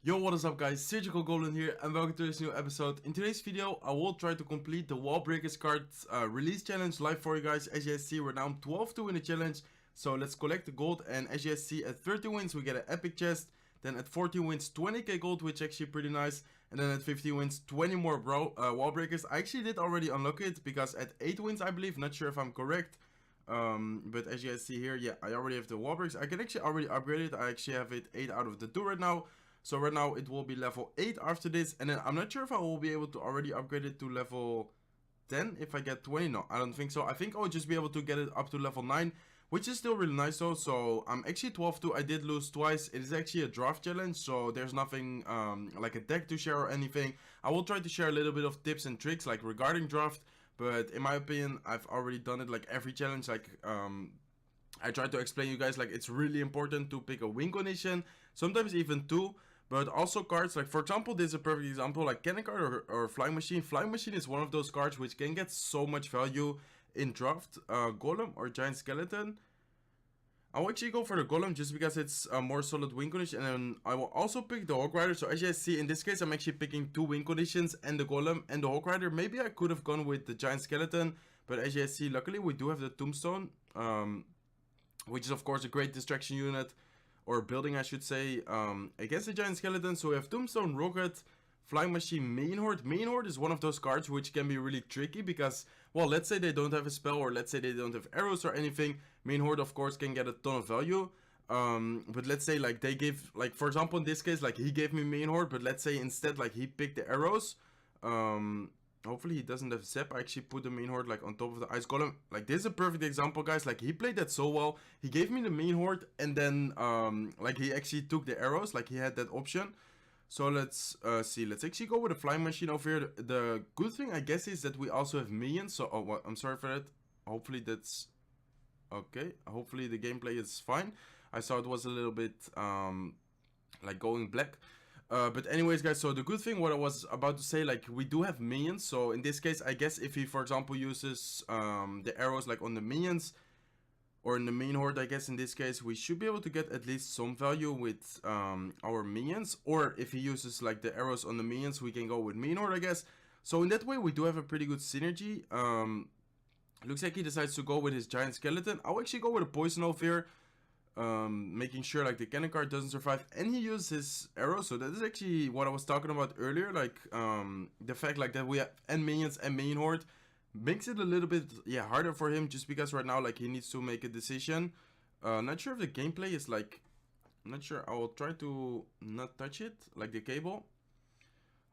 Yo, what is up guys, Surgical Goblin here and welcome to this new episode. In today's video, I will try to complete the Wall Breakers card release challenge live for you guys. As you guys see, we're now 12-2 in the challenge. So let's collect the gold, and as you guys see, at 30 wins we get an epic chest. Then at 40 wins 20k gold, which is actually pretty nice. And then at 50 wins 20 more Wall Breakers. I actually did already unlock it because at 8 wins I believe, not sure if I'm correct. But as you guys see here, yeah, I already have the Wall Breakers. I can actually already upgrade it. I actually have it 8 out of the 2 right now. So right now it will be level 8 after this, and then I'm not sure if I will be able to already upgrade it to level 10 if I get 20. No, I don't think so. I think I'll just be able to get it up to level 9, which is still really nice though. So I'm actually 12-2. I did lose twice. It is actually a draft challenge, so there's nothing like a deck to share or anything. I will try to share a little bit of tips and tricks like regarding draft, but in my opinion I've already done it like every challenge. Like I try to explain you guys, like, it's really important to pick a win condition, sometimes even 2, but also cards like, for example, this is a perfect example, like cannon card or flying machine. Flying machine is one of those cards which can get so much value in draft. Golem or giant skeleton, I will actually go for the golem just because it's a more solid win condition, and then I will also pick the Hawk Rider. So as you guys see, in this case I'm actually picking 2 win conditions and the golem and the Hawk Rider. Maybe I could have gone with the giant skeleton, but as you guys see, luckily we do have the tombstone, which is of course a great distraction unit, or building I should say, against the giant skeleton. So we have tombstone, rocket, flying machine, main horde. Main horde is one of those cards which can be really tricky because, well, let's say they don't have a spell, or let's say they don't have arrows or anything. Main horde of course can get a ton of value, but let's say like they give, like for example in this case, like he gave me main horde, but let's say instead like he picked the arrows. Hopefully he doesn't have Zep. I actually put the main horde like on top of the ice golem. Like this is a perfect example, guys. Like he played that so well. He gave me the main horde, and then like he actually took the arrows. Like he had that option. So let's see. Let's actually go with a flying machine over here. The good thing I guess is that we also have minions. So well, I'm sorry for that. Hopefully that's okay. Hopefully the gameplay is fine. I saw it was a little bit like going black. But anyways guys, so the good thing, what I was about to say, like we do have minions. So in this case I guess if he for example uses the arrows like on the minions or in the main horde, I guess in this case we should be able to get at least some value with our minions. Or if he uses like the arrows on the minions, we can go with main horde, I guess. So in that way we do have a pretty good synergy. Looks like he decides to go with his giant skeleton. I'll actually go with a poison over here, making sure like the cannon card doesn't survive, and he used his arrow. So that is actually what I was talking about earlier, like the fact like that we have and minions and main horde makes it a little bit harder for him, just because right now like he needs to make a decision. Not sure if the gameplay is like, I'm not sure. I will try to not touch it, like the cable.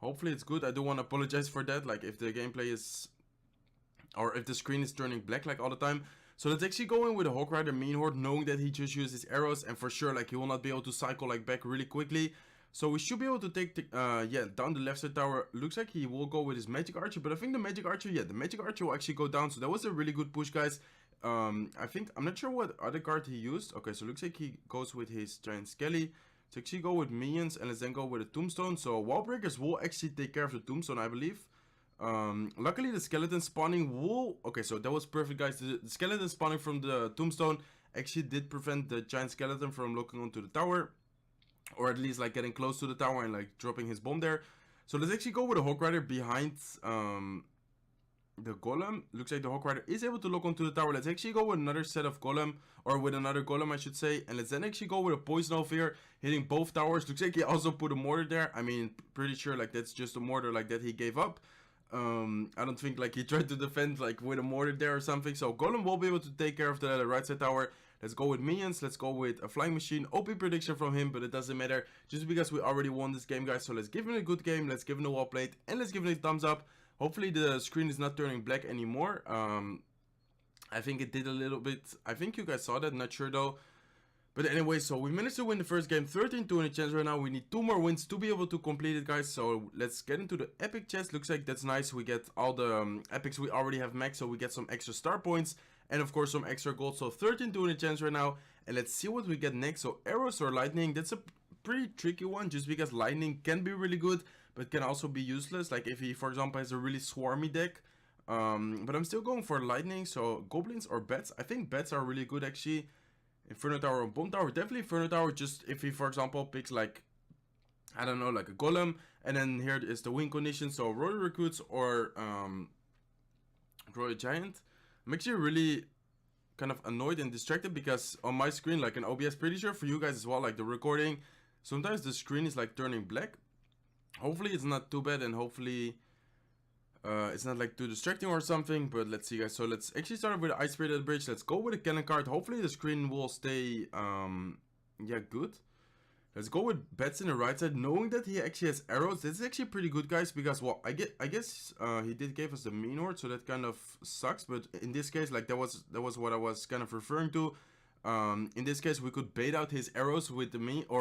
Hopefully it's good. I do want to apologize for that, like if the gameplay is, or if the screen is turning black like all the time. So let's actually go in with a Hawk Rider main horde, knowing that he just used his arrows, and for sure like he will not be able to cycle like back really quickly. So we should be able to take the, down the left side tower. Looks like he will go with his magic archer, but I think the magic archer, the magic archer will actually go down. So that was a really good push, guys. I think, I'm not sure what other card he used. Okay, so looks like he goes with his giant skelly. So actually go with minions, and let's then go with a tombstone. So wall breakers will actually take care of the tombstone, I believe. Luckily the skeleton spawning will, okay, so that was perfect, guys. The skeleton spawning from the tombstone actually did prevent the giant skeleton from looking onto the tower, or at least like getting close to the tower and like dropping his bomb there. So let's actually go with a Hawk Rider behind the golem. Looks like the Hawk Rider is able to look onto the tower. Let's actually go with another set of golem, or with another golem I should say, and let's then actually go with a poison over here, hitting both towers. Looks like he also put a mortar there. I mean, pretty sure like that's just a mortar like that he gave up. I don't think like he tried to defend like with a mortar there or something. So golem will be able to take care of the right side tower. Let's go with minions. Let's go with a flying machine. OP prediction from him, but it doesn't matter just because we already won this game, guys. So let's give him a good game. Let's give him a wall plate, and let's give him a thumbs up. Hopefully the screen is not turning black anymore. I think it did a little bit. I think you guys saw that, not sure though. But anyway, so we managed to win the first game, 13-2 in the chance right now. We need 2 more wins to be able to complete it, guys. So let's get into the epic chest. Looks like that's nice. We get all the epics we already have max, so we get some extra star points and of course some extra gold. So 13-2 in the chance right now, and let's see what we get next. So arrows or lightning, that's a pretty tricky one, just because lightning can be really good but can also be useless, like if he for example has a really swarmy deck. But I'm still going for lightning. So goblins or bats, I think bats are really good actually. Inferno Tower or Bomb Tower, definitely Inferno Tower, just if he for example picks like I don't know, like a golem. And then here is the win condition, so royal recruits or royal giant. I'm actually really kind of annoyed and distracted because on my screen, like in OBS, pretty sure for you guys as well, like the recording, sometimes the screen is like turning black. Hopefully it's not too bad, and hopefully it's not like too distracting or something, but let's see guys. So let's actually start with the Ice Spirit at the bridge. Let's go with a cannon card. Hopefully the screen will stay yeah, good. Let's go with bets in the right side, knowing that he actually has arrows. This is actually pretty good, guys, because, well, I guess he did give us the mean horde, so that kind of sucks. But in this case, like, that was what I was kind of referring to. In this case, we could bait out his arrows with the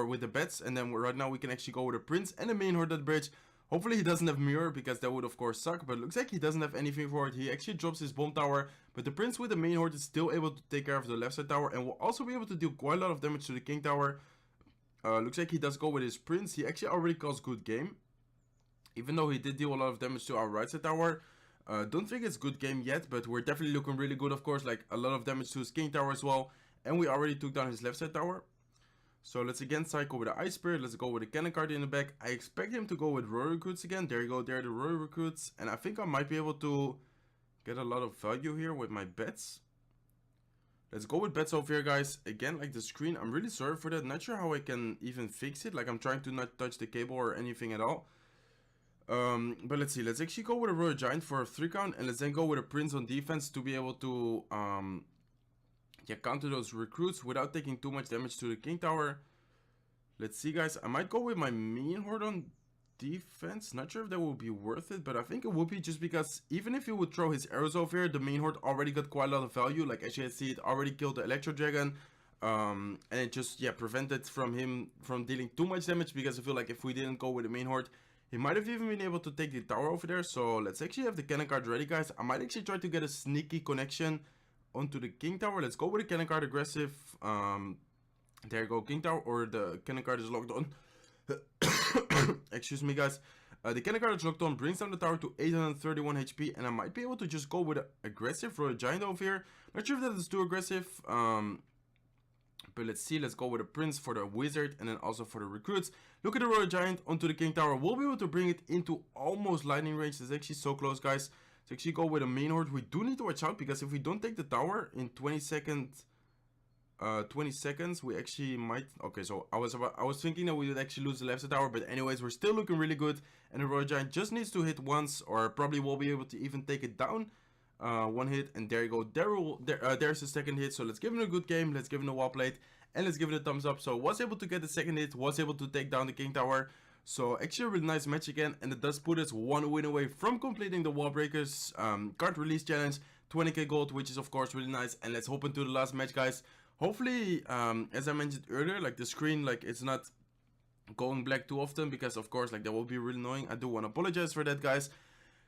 with the bets, and then right now we can actually go with a prince and a main horde at the bridge. Hopefully he doesn't have mirror, because that would of course suck, but it looks like he doesn't have anything for it. He actually drops his bomb tower, but the prince with the main horde is still able to take care of the left side tower, and will also be able to deal quite a lot of damage to the king tower. Looks like he does go with his prince. He actually already calls good game, even though he did deal a lot of damage to our right side tower. Don't think it's good game yet, but we're definitely looking really good, of course, like a lot of damage to his king tower as well, and we already took down his left side tower. So let's again cycle with the Ice Spirit. Let's go with a cannon card in the back. I expect him to go with royal recruits again. There you go, there are the royal recruits, and I think I might be able to get a lot of value here with my bets. Let's go with bets over here, guys. Again, like the screen, I'm really sorry for that. Not sure how I can even fix it. Like, I'm trying to not touch the cable or anything at all. But let's see. Let's actually go with a royal giant for a 3 count, and let's then go with a prince on defense to be able to yeah, counter those recruits without taking too much damage to the king tower. Let's see, guys. I might go with my mean horde on defense. Not sure if that will be worth it, but I think it would be, just because even if he would throw his arrows over here, the main horde already got quite a lot of value. Like, as you can see, it already killed the electro dragon, and it just, yeah, prevented him from dealing too much damage, because I feel like if we didn't go with the main horde, he might have even been able to take the tower over there. So let's actually have the cannon card ready, guys. I might actually try to get a sneaky connection onto the king tower. Let's go with the cannon card aggressive. There you go, king tower, or the cannon card is locked on. Excuse me, guys. The cannon card is locked on, brings down the tower to 831 HP, and I might be able to just go with an aggressive royal giant over here. Not sure if that is too aggressive, but let's see. Let's go with a prince for the wizard, and then also for the recruits. Look at the royal giant onto the king tower. We'll be able to bring it into almost lightning range. It's actually so close, guys. To actually go with a main horde, we do need to watch out, because if we don't take the tower in 20 seconds, we actually might. Okay, so I was thinking that we would actually lose the left side tower, but anyways, we're still looking really good, and the royal giant just needs to hit once, or probably will be able to even take it down. One hit, and there you go. There's the second hit. So let's give him a good game. Let's give him a wall plate, and let's give it a thumbs up. So was able to get the second hit, was able to take down the king tower. So actually a really nice match again, and it does put us 1 win away from completing the wall breakers card release challenge, 20k gold, which is of course really nice. And let's hop into the last match, guys. Hopefully, as I mentioned earlier, like the screen, like it's not going black too often, because of course, like that will be really annoying. I do want to apologize for that, guys.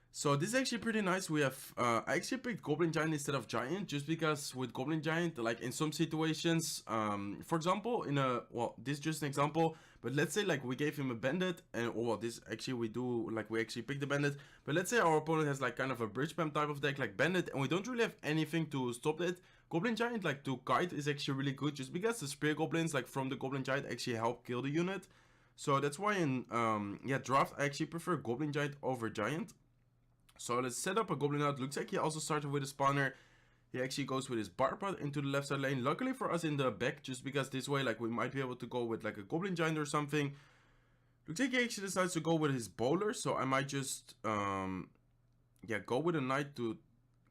So this is actually pretty nice. We have I actually picked Goblin Giant instead of Giant, just because with Goblin Giant, like in some situations, for example, in a, well, this is just an example, but let's say like we gave him a bandit, and well, this actually we do, like we actually picked the bandit, but let's say our opponent has like kind of a bridge spam type of deck like bandit, and we don't really have anything to stop it. Goblin Giant, like to kite, is actually really good, just because the spear goblins like from the Goblin Giant actually help kill the unit. So that's why in yeah, draft I actually prefer Goblin Giant over Giant. So let's set up a goblin out. Looks like he also started with a spawner. He actually goes with his barbot into the left side lane. Luckily for us in the back, just because this way like we might be able to go with like a goblin giant or something. Looks like he actually decides to go with his bowler. So I might just yeah, go with a knight to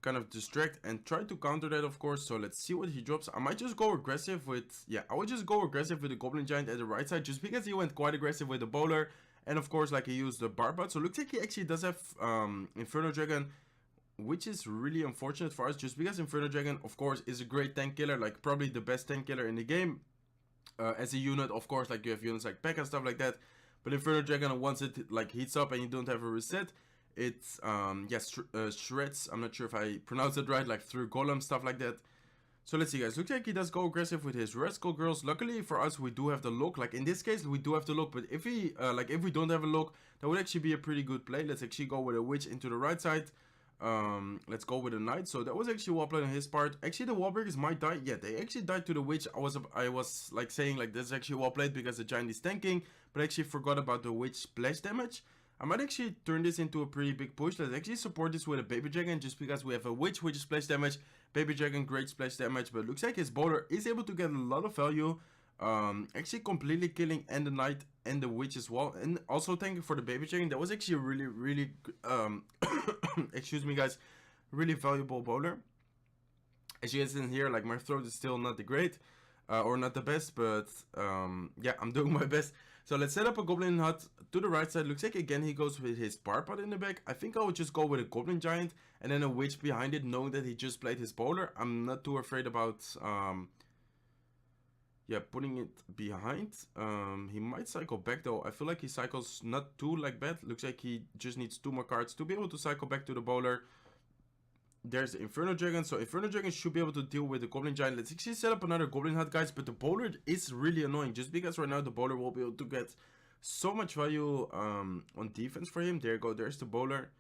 kind of distract and try to counter that, of course. So let's see what he drops. I might just go aggressive with, yeah, I would just go aggressive with the goblin giant at the right side, just because he went quite aggressive with the bowler. And of course, like he used the barbot. So it looks like he actually does have Inferno Dragon, which is really unfortunate for us, just because Inferno Dragon, of course, is a great tank killer, like probably the best tank killer in the game. As a unit, of course, like you have units like P.E.K.K.A and stuff like that. But Inferno Dragon, once it like heats up and you don't have a reset, it's shreds. I'm not sure if I pronounced it right, like through golem, stuff like that. So let's see, guys. Looks like he does go aggressive with his Rascal Girls. Luckily for us, we do have the look. Like in this case, we do have the look. But if he, like if we don't have a look, that would actually be a pretty good play. Let's actually go with a witch into the right side. Let's go with a knight. So that was actually well played on his part. Actually, the wall breakers might die. Yeah, they actually died to the witch. I was like saying like this is actually well played because the giant is tanking, but I actually forgot about the witch splash damage. I might actually turn this into a pretty big push. Let's actually support this with a baby dragon, just because we have a witch which is splash damage, baby dragon great splash damage, but looks like his bowler is able to get a lot of value. Actually completely killing and the knight and the witch as well, and also thank you for the baby dragon. That was actually a really excuse me guys, really valuable bowler. As you guys can hear, like my throat is still not the great or not the best, but yeah, I'm doing my best. So let's set up a goblin hut to the right side. Looks like again he goes with his bar pot in the back. I think I would just go with a goblin giant and then a witch behind it, knowing that he just played his bowler. I'm not too afraid about yeah, putting it behind. He might cycle back though. I feel like he cycles not too like bad. Looks like he just needs 2 more cards to be able to cycle back to the bowler. There's the Inferno Dragon. So Inferno Dragon should be able to deal with the Goblin Giant. Let's actually set up another Goblin Hut, guys. But the bowler is really annoying, just because right now the bowler will be able to get so much value on defense for him. There you go. There's the bowler.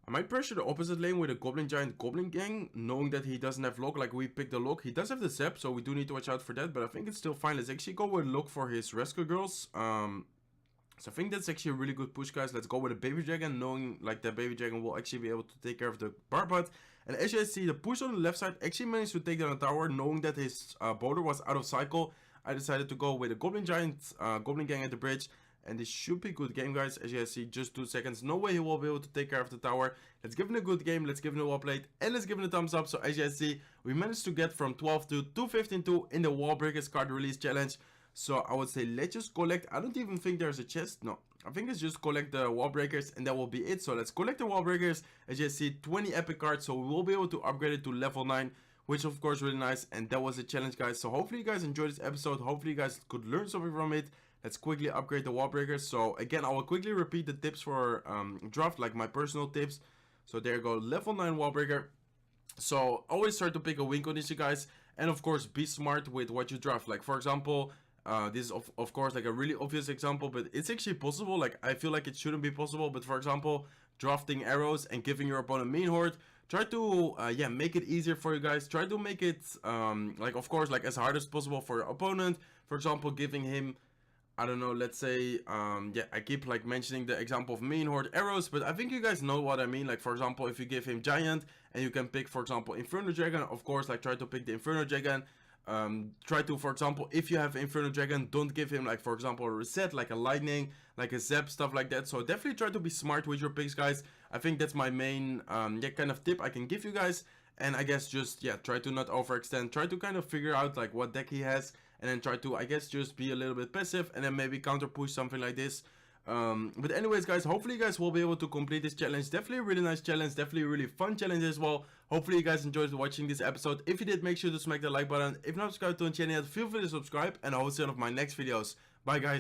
I might pressure the opposite lane with a Goblin Giant Goblin Gang, knowing that he doesn't have lock like we picked the lock. He does have the zap, so we do need to watch out for that, but I think it's still fine. Let's actually go with lock for his Rescue Girls. So I think that's actually a really good push, guys. Let's go with a baby dragon, knowing like that baby dragon will actually be able to take care of the barbot. And as you guys see, the push on the left side actually managed to take down a tower, knowing that his bowler was out of cycle. I decided to go with a Goblin Giant, Goblin Gang at the bridge. And this should be a good game, guys. As you guys see, just 2 seconds. No way he will be able to take care of the tower. Let's give him a good game. Let's give him a well played. And let's give him a thumbs up. So as you guys see, we managed to get from 12-2 to 15-2 in the Wall Breakers card release challenge. So I would say let's just collect. I don't even think there's a chest. No, I think it's just collect the wall breakers and that will be it. So let's collect the wall breakers. As you see, 20 epic cards, so we will be able to upgrade it to level 9, which of course really nice. And that was the challenge, guys. So hopefully you guys enjoyed this episode. Hopefully you guys could learn something from it. Let's quickly upgrade the wall breakers. So again, I will quickly repeat the tips for draft, like my personal tips. So there you go, level 9 wall breaker. So always try to pick a win condition, guys, and of course be smart with what you draft. Like for example, this is of course like a really obvious example, but it's actually possible. Like I feel like it shouldn't be possible, but for example, drafting arrows and giving your opponent main horde. Try to yeah, make it easier for you guys. Try to make it like of course like as hard as possible for your opponent. For example, giving him, I don't know, let's say yeah, I keep like mentioning the example of main horde arrows, but I think you guys know what I mean. Like for example, if you give him giant and you can pick for example Inferno Dragon, of course like try to pick the Inferno Dragon. Try to, for example, if you have Inferno Dragon, don't give him like for example a reset, like a lightning, like a zap, stuff like that. So definitely try to be smart with your picks, guys. I think that's my main yeah, kind of tip I can give you guys. And I guess just yeah, try to not overextend. Try to kind of figure out like what deck he has, and then try to, I guess, just be a little bit passive and then maybe counter push something like this. But anyways, guys, hopefully you guys will be able to complete this challenge. Definitely a really nice challenge, definitely a really fun challenge as well. Hopefully you guys enjoyed watching this episode. If you did, make sure to smack the like button. If not subscribed to the channel yet, feel free to subscribe, and I will see you on my next videos. Bye, guys.